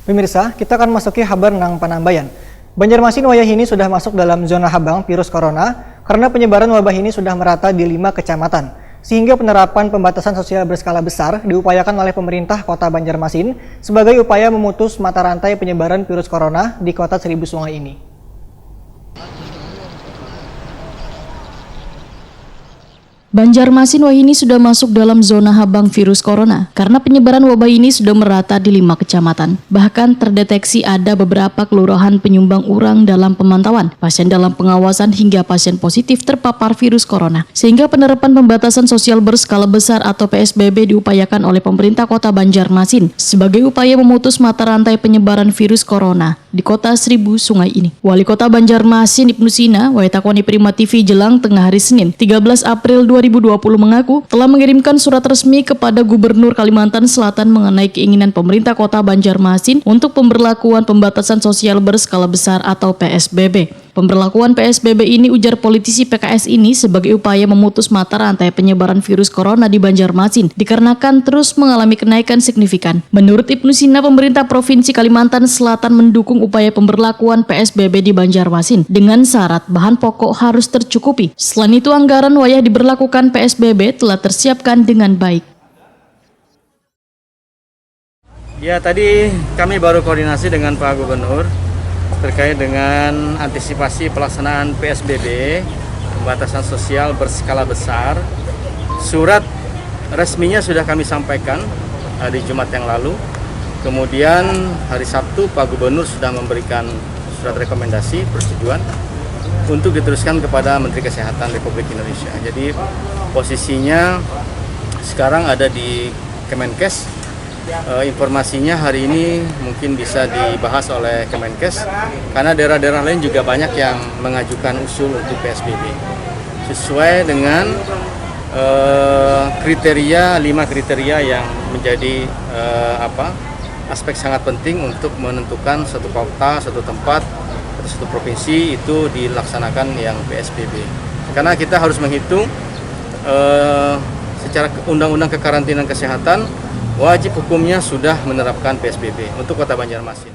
Pemirsa, kita akan masuki kabar nang Panambayan. Banjarmasin wayah ini sudah masuk dalam zona habang virus corona karena penyebaran wabah ini sudah merata di 5 kecamatan. Sehingga penerapan pembatasan sosial berskala besar diupayakan oleh pemerintah Kota Banjarmasin sebagai upaya memutus mata rantai penyebaran virus corona di Kota Seribu Sungai ini. Banjarmasin wayah ini sudah masuk dalam zona habang virus corona karena penyebaran wabah ini sudah merata di 5 kecamatan. Bahkan terdeteksi ada beberapa kelurahan penyumbang urang dalam pemantauan, pasien dalam pengawasan hingga pasien positif terpapar virus corona. Sehingga penerapan pembatasan sosial berskala besar atau PSBB diupayakan oleh pemerintah Kota Banjarmasin sebagai upaya memutus mata rantai penyebaran virus corona di Kota Seribu Sungai ini. Wali Kota Banjarmasin Ibnu Sina, Waitakoni Prima TV Jelang tengah hari Senin, 13 April 2020 mengaku telah mengirimkan surat resmi kepada Gubernur Kalimantan Selatan mengenai keinginan pemerintah Kota Banjarmasin untuk pemberlakuan pembatasan sosial berskala besar atau PSBB. Pemberlakuan PSBB ini, ujar politisi PKS ini, sebagai upaya memutus mata rantai penyebaran virus corona di Banjarmasin dikarenakan terus mengalami kenaikan signifikan. Menurut Ibnu Sina, pemerintah Provinsi Kalimantan Selatan mendukung upaya pemberlakuan PSBB di Banjarmasin dengan syarat bahan pokok harus tercukupi. Selain itu, anggaran wayah diberlakukan PSBB telah tersiapkan dengan baik. Ya, tadi kami baru koordinasi dengan Pak Gubernur terkait dengan antisipasi pelaksanaan PSBB, pembatasan sosial berskala besar. Surat resminya sudah kami sampaikan hari Jumat yang lalu. Kemudian hari Sabtu Pak Gubernur sudah memberikan surat rekomendasi persetujuan untuk diteruskan kepada Menteri Kesehatan Republik Indonesia. Jadi posisinya sekarang ada di Kemenkes. Informasinya hari ini mungkin bisa dibahas oleh Kemenkes karena daerah-daerah lain juga banyak yang mengajukan usul untuk PSBB sesuai dengan kriteria 5 kriteria yang menjadi aspek sangat penting untuk menentukan satu kota, satu tempat, atau satu provinsi itu dilaksanakan yang PSBB. Karena kita harus menghitung secara undang-undang kekarantinaan kesehatan, wajib hukumnya sudah menerapkan PSBB untuk Kota Banjarmasin.